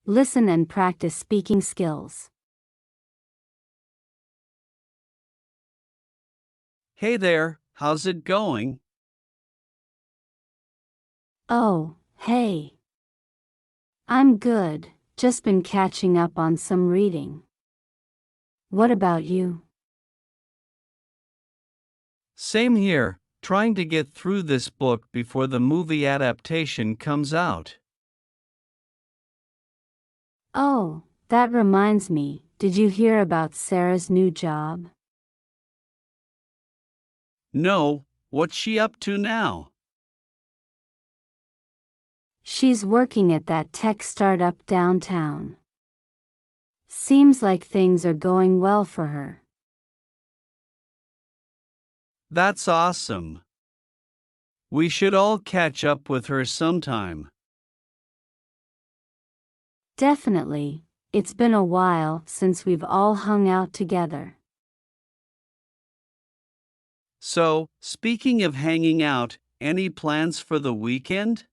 Listen and practice speaking skills. Hey there, how's it going? Oh, hey. I'm good, just been catching up on some reading. What about you? Same here, trying to get through this book before the movie adaptation comes out. Oh, that reminds me, did you hear about Sarah's new job? No, what's she up to now? She's working at that tech startup downtown. Seems like things are going well for her. That's awesome. We should all catch up with her sometime. Definitely, it's been a while since we've all hung out together. So, speaking of hanging out, any plans for the weekend?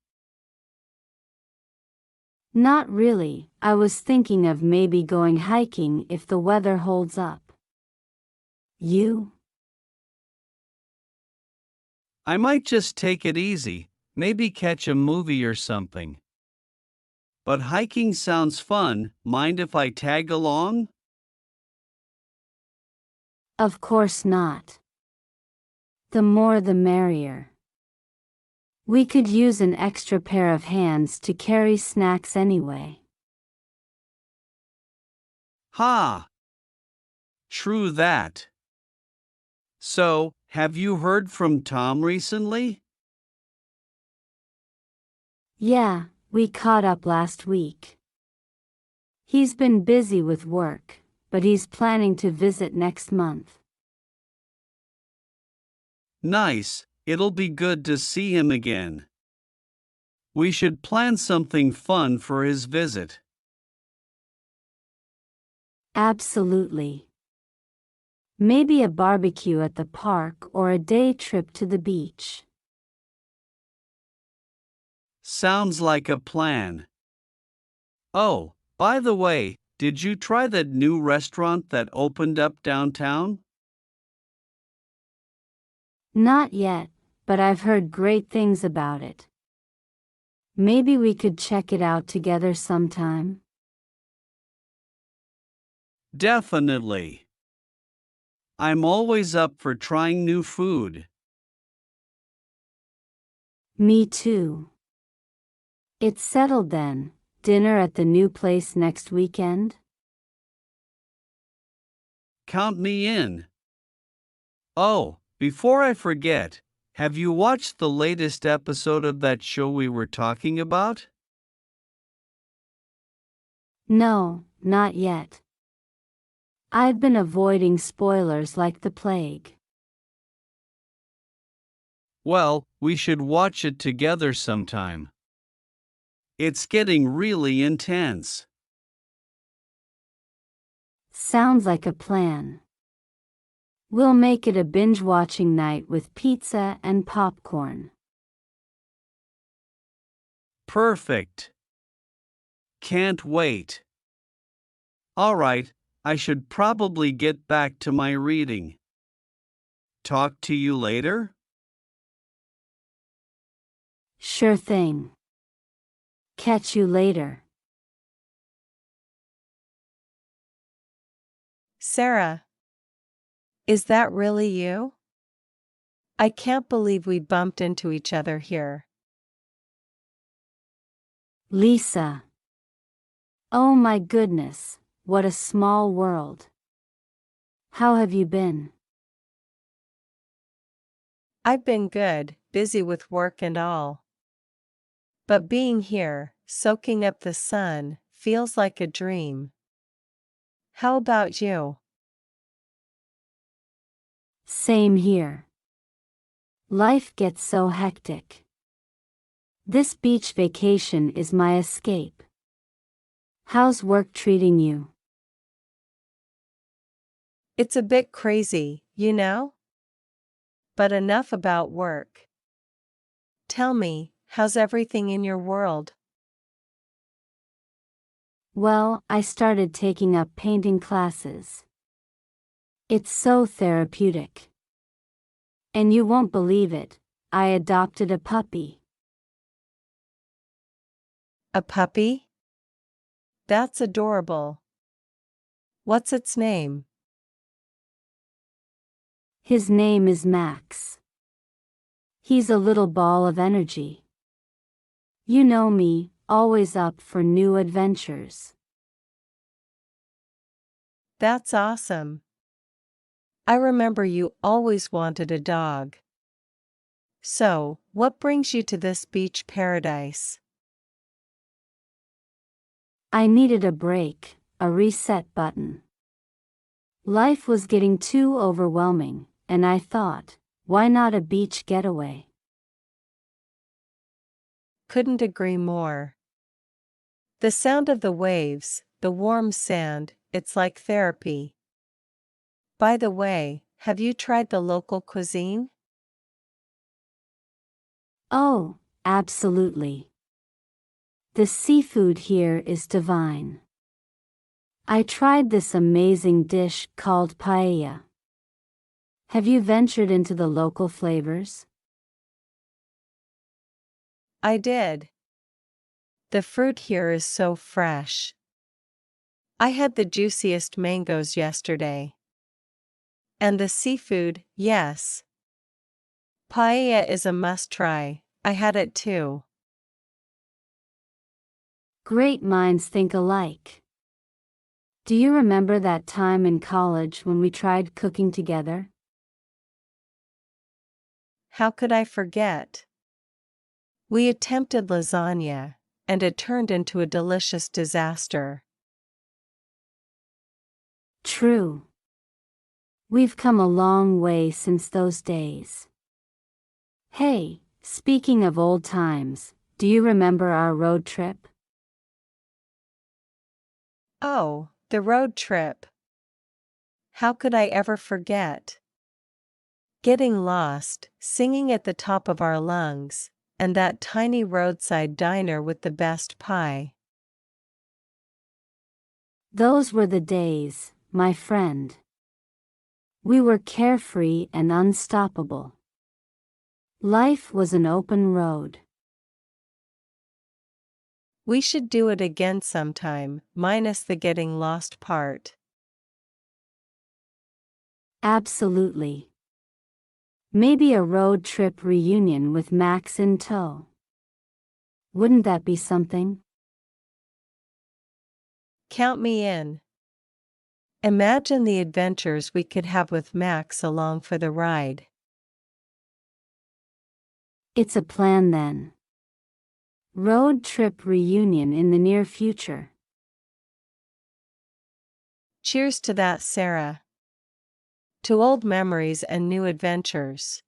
Not really, I was thinking of maybe going hiking if the weather holds up. You? I might just take it easy, maybe catch a movie or something. But hiking sounds fun, mind if I tag along? Of course not. The more the merrier. We could use an extra pair of hands to carry snacks anyway. Ha! True that. So, have you heard from Tom recently? Yeah, we caught up last week. He's been busy with work, but he's planning to visit next month. Nice, it'll be good to see him again. We should plan something fun for his visit. Absolutely. Maybe a barbecue at the park or a day trip to the beach. Sounds like a plan. Oh, by the way, did you try that new restaurant that opened up downtown? Not yet, but I've heard great things about it. Maybe we could check it out together sometime. Definitely. I'm always up for trying new food. Me too. It's settled then. Dinner at the new place next weekend? Count me in. Oh, before I forget, have you watched the latest episode of that show we were talking about? No, not yet. I've been avoiding spoilers like the plague. Well, we should watch it together sometime. It's getting really intense. Sounds like a plan. We'll make it a binge-watching night with pizza and popcorn. Perfect. Can't wait. All right, I should probably get back to my reading. Talk to you later? Sure thing. Catch you later. Sarah, is that really you? I can't believe we bumped into each other here. Lisa. Oh my goodness, what a small world. How have you been? I've been good, busy with work and all. But being here, soaking up the sun, feels like a dream. How about you? Same here. Life gets so hectic. This beach vacation is my escape. How's work treating you? It's a bit crazy, you know? But enough about work. Tell me, how's everything in your world? Well, I started taking up painting classes. It's so therapeutic. And you won't believe it, I adopted a puppy. A puppy? That's adorable. What's its name? His name is Max. He's a little ball of energy. You know me, always up for new adventures. That's awesome. I remember you always wanted a dog. So, what brings you to this beach paradise? I needed a break, a reset button. Life was getting too overwhelming, and I thought, why not a beach getaway? Couldn't agree more. The sound of the waves, the warm sand, it's like therapy. By the way, have you tried the local cuisine? Oh, absolutely. The seafood here is divine. I tried this amazing dish called paella. Have you ventured into the local flavors? I did. The fruit here is so fresh. I had the juiciest mangoes yesterday. And the seafood, yes. Paella is a must-try, I had it too. Great minds think alike. Do you remember that time in college when we tried cooking together? How could I forget? We attempted lasagna, and it turned into a delicious disaster. True. We've come a long way since those days. Hey, speaking of old times, do you remember our road trip? Oh, the road trip. How could I ever forget? Getting lost, singing at the top of our lungs, and that tiny roadside diner with the best pie. Those were the days, my friend. We were carefree and unstoppable. Life was an open road. We should do it again sometime, minus the getting lost part. Absolutely. Maybe a road trip reunion with Max in tow. Wouldn't that be something? Count me in. Imagine the adventures we could have with Max along for the ride. It's a plan then. Road trip reunion in the near future. Cheers to that, Sarah. To old memories and new adventures.